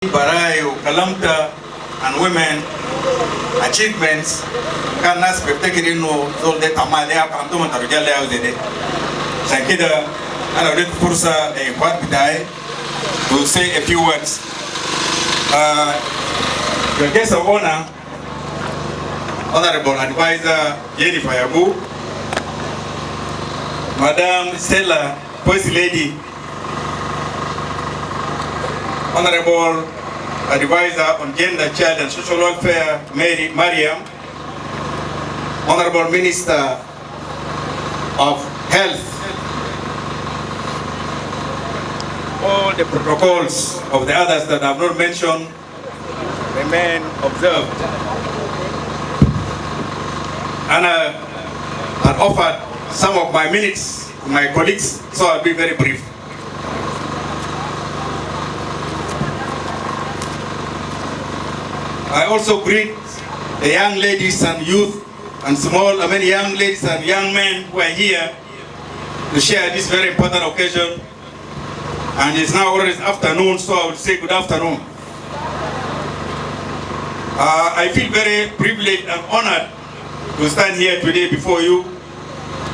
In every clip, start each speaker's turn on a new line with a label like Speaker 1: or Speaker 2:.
Speaker 1: Barayo, Kalamta, and women achievements can nas peptekiri no zolde tamade apantuma tarujale au zede. Shankida ana udet fursa what bidai to say a few words. Your guest of honor, Honorable Advisor Jenny Fayabu, Madam Stella, First Lady, Honorable Advisor on Gender, Child and Social Welfare, Mariam, Honorable Minister of Health, all the protocols of the others that I have not mentioned remain observed. And I had offered some of my minutes to my colleagues, so I'll be very brief. I also greet the young ladies and youth and many young ladies and young men who are here to share this very important occasion. And it's now already afternoon, so I will say good afternoon. I feel very privileged and honored to stand here today before you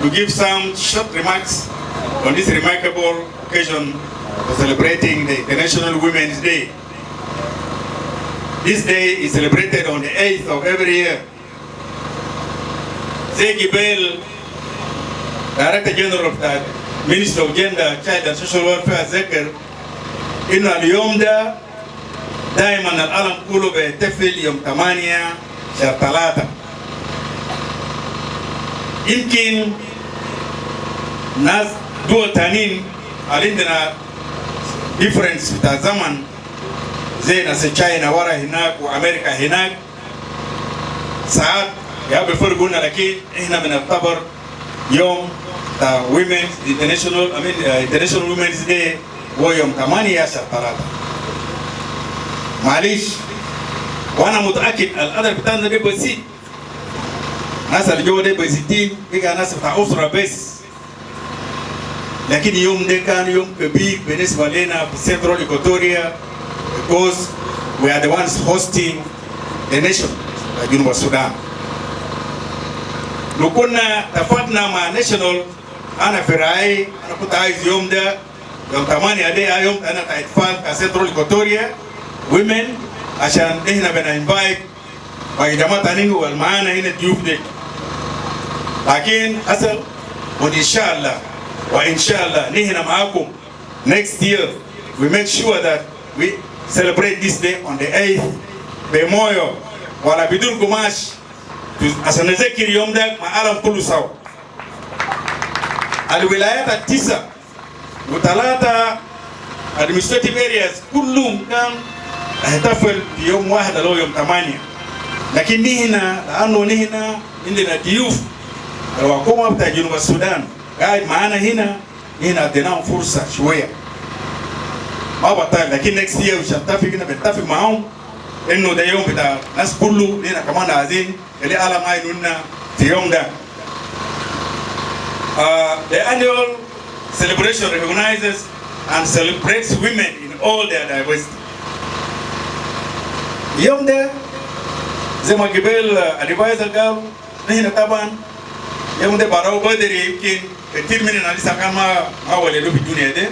Speaker 1: to give some short remarks on this remarkable occasion of celebrating the International Women's Day. This day is celebrated on the 8th of every year. Zeki Bell, Director General of the Ministry of Gender, Child and Social Welfare, Zeker, إنه اليوم ده دائما العالم كله بيحتفل يوم 8/3. يمكن ناس دول تانيين عندنا difference في الزمن زي ناس تشاينا ورا هناك وامريكا هناك ساعات يا بيفرقونا، لكن احنا بنعتبر يوم women international women's day هو يوم 8/3. معلش وانا متاكد القدر بتاعنا ده بسيط، ناس اللي جوا ده بسيطين، بقى ناس بتاع اسره بس، لكن يوم ده كان يوم كبير بالنسبه لنا في سنترال إيكواتوريا because we are the ones hosting the nation like جنوب السودان. لو كنا اتفقنا مع national انا في رايي انا كنت عايز يوم ده يوم 8 ده يوم انا اتفق كسنترال إيكواتوريا women عشان احنا بنانفايت باقي جماعه تانيين والمعانا هنا الضيوف دي، لكن حصل وان شاء الله وان شاء الله نحن معاكم next year we make sure that we celebrate this day on the 8th بمويو ولا بدون قماش عشان نذكر يوم ده مع العالم كله سوا. الولايات ال9 و3 administrative areas كلهم كان احتفل بيوم واحد اللي هو يوم 8، لكن نحن لانه نحن عندنا ضيوف الحكومه بتاع جنوب السودان قاعد معانا هنا اديناهم فرصه شويه ما بطال، لكن next year مش بنتفق معاهم انه ده يوم بتاع الناس كله، لنا كمان عايزين اللي على ما ينونا في يوم ده. The annual celebration recognizes and celebrates women in all their diversity. اليوم ده زي ما قبل advisor قال نحن طبعا يوم ده براو بدري، يمكن كثير مننا لسه كان ما ولدوا في الدنيا ده،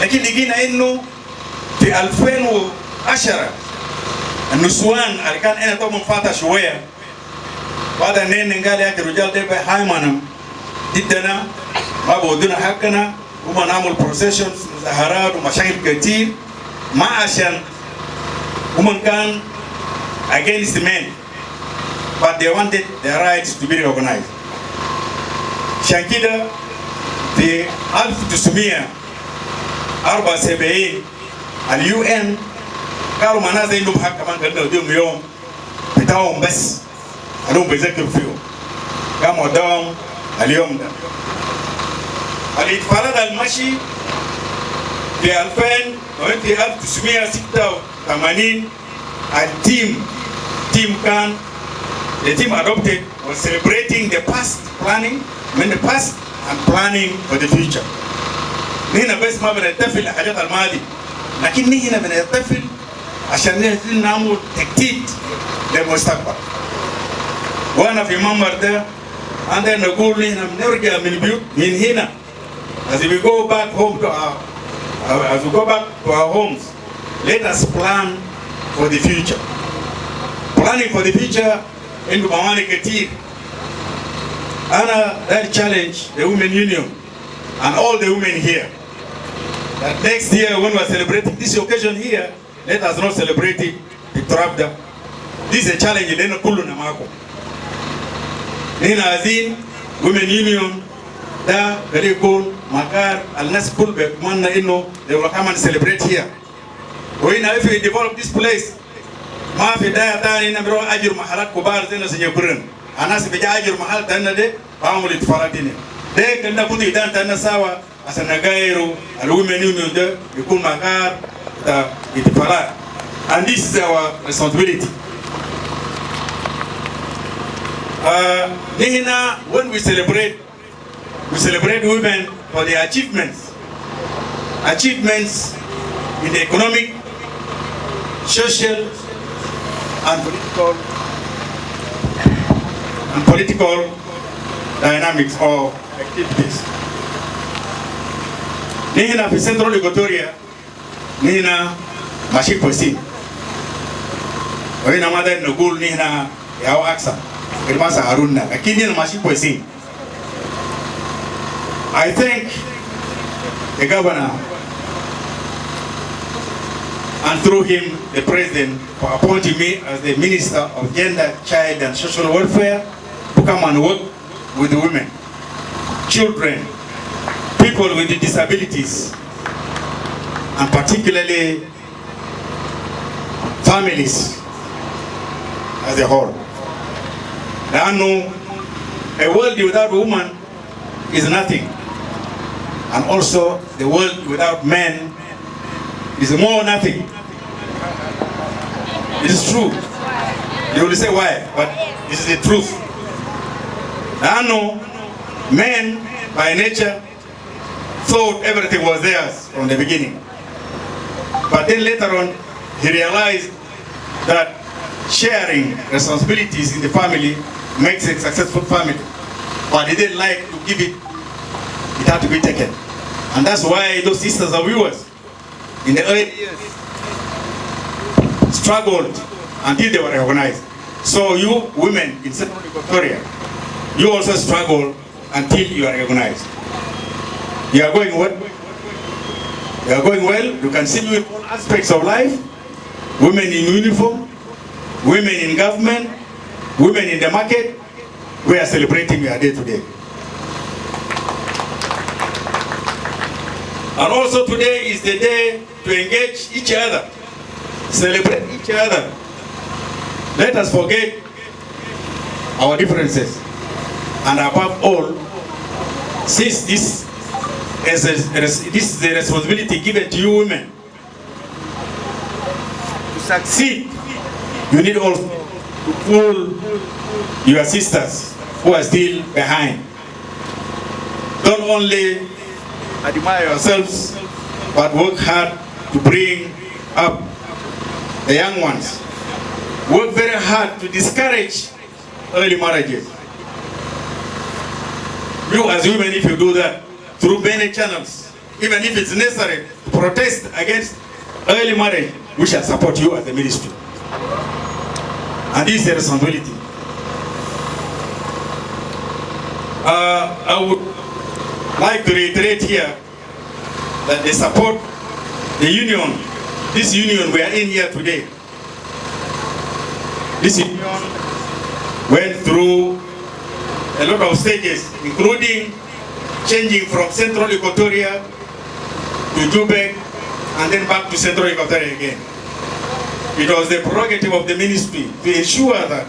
Speaker 1: لكن لقينا انه في 2010 النسوان اللي كان انا طبعا فاتح شويه بعد ان قال يا الرجال ده بهايمنا ضدنا ما بودونا حقنا، وما نعمل بروسيشنز مظاهرات ومشاكل كتير، ما عشان هم كان against men but they wanted their rights to be recognized. عشان كده في 1974 اليو قالوا معناها زي انهم حق كمان قالوا نديهم يوم بتاعهم بس قالوا بيذكروا فيهم، قاموا وداهم اليوم ده. الاحتفالات المشي في 1986 التيم كان the team adopted was celebrating the past the past and planning for the future. نحن بس ما بنحتفل الحاجات الماضي، لكن نحن بنحتفل عشان نعمل تكتيك للمستقبل. وانا في منبر ده عندنا نقول هنا بنرجع من بيوت من هنا as we go back home to our homes. Let us plan for the future. Planning for the future إنه بمعنى كتير. أنا that challenge the Women Union and all the women here that next year when we are celebrating this occasion here, let us not celebrate it بترابدا. This is a challenge لنا كلنا معكم. هنا عايزين Women Union ده اللي يكون مكان الناس كل بيتمنى إنه they will come and celebrate here. وهنا if we develop this place ما في داعي تاني إننا بنروح أجر محلات كبار زي ناس يجبرن. الناس بيجي أجر محل تاني ده بعمل اتفاقات هنا. ده كنا كنا إدان تاني سوا عشان نغيروا الومن يونيون ده يكون مكان اتفاقات. And this is our responsibility. Nihina, when we celebrate women for their achievements in the economic, social, and political dynamics or activities. Nihina for Central Equatoria, Nihina Mashi Posi. Wahina mada nugul Nihina yao aksa. Kirmasa Haruna. Lakini na Mashi Posi. I thank the governor and through him the president for appointing me as the Minister of Gender, Child and Social Welfare to come and work with the women, children, people with disabilities, and particularly families as a whole. I know a world without women is nothing. And also, the world without men is more nothing. It is true. You will say why, but this is the truth. I know men by nature thought everything was theirs from the beginning. But then later on, he realized that sharing responsibilities in the family makes a successful family. But he didn't like to give it. It had to be taken. And that's why those sisters of yours in the early years struggled until they were recognized. So you women in Central Equatoria, you also struggle until you are recognized. You are going well. You are going well. You can see in all aspects of life. Women in uniform, women in government, women in the market. We are celebrating your day today. And also today is the day to engage each other, celebrate each other. Let us forget our differences. And above all, since this is the responsibility given to you women, to succeed, you need also to pull your sisters who are still behind. Don't only admire yourselves, but work hard to bring up the young ones. Work very hard to discourage early marriages. You as women, if you do that through many channels, even if it's necessary to protest against early marriage, we shall support you as a ministry. And this is the responsibility. I would like to reiterate here that they support the union, this union we are in here today. This union went through a lot of stages, including changing from Central Equatoria to Jubek and then back to Central Equatoria again. It was the prerogative of the ministry to ensure that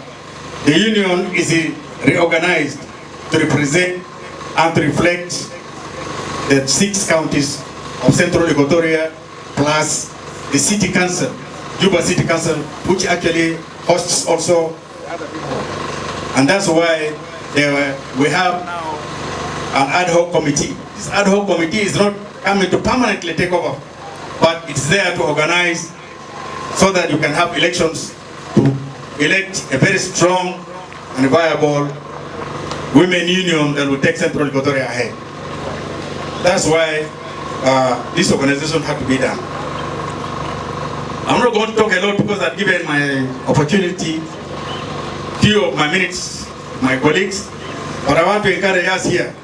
Speaker 1: the union is reorganized to represent and to reflect the 6 counties of Central Equatoria plus the city council, Juba City Council, which actually hosts also other people. And that's why we have now an ad hoc committee. This ad hoc committee is not coming to permanently take over, but it's there to organize so that you can have elections to elect a very strong and viable women union that will take Central Equatoria ahead. That's why this organization had to be done. I'm not going to talk a lot because I've given my opportunity, few of my minutes, my colleagues, but I want to encourage us here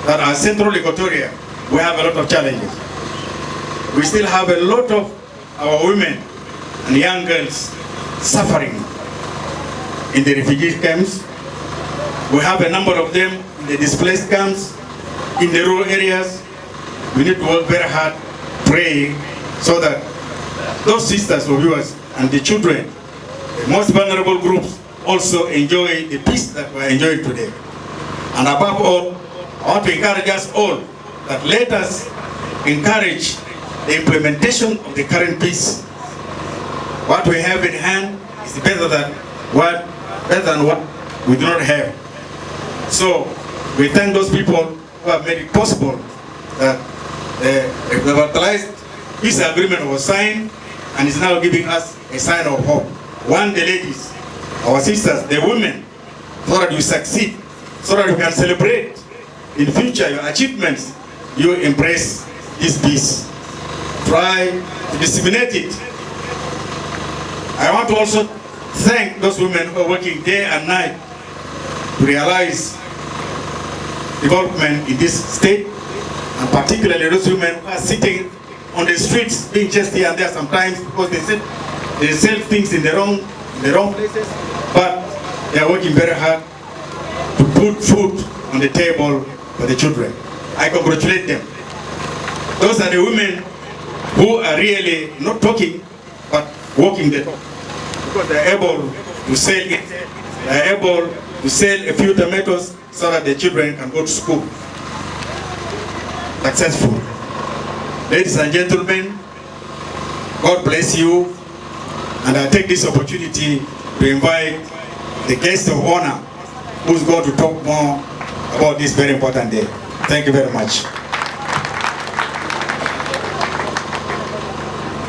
Speaker 1: that our Central Equatoria, we have a lot of challenges. We still have a lot of our women and young girls suffering in the refugee camps. We have a number of them in the displaced camps, in the rural areas. We need to work very hard, praying, so that those sisters of yours and the children, the most vulnerable groups, also enjoy the peace that we're enjoying today. And above all, I want to encourage us all that let us encourage the implementation of the current peace. What we have in hand is better than what we do not have. So we thank those people who have made it possible that the revitalized peace agreement was signed and is now giving us a sign of hope. One, the ladies, our sisters, the women, so that you succeed, so that you can celebrate in future your achievements, you embrace this peace. Try to disseminate it. I want to also thank those women who are working day and night to realize development in this state, and particularly those women who are sitting on the streets being just here and there sometimes because they sell things in the wrong places, but they are working very hard to put food on the table for the children. I congratulate them. Those are the women who are really not talking but walking the talk, because they are able to sell it, they are able to sell a few tomatoes so that the children can go to school successful. Ladies and gentlemen, God bless you, and I take this opportunity to invite the guest of honor who's going to talk more about this very important day. Thank you very much.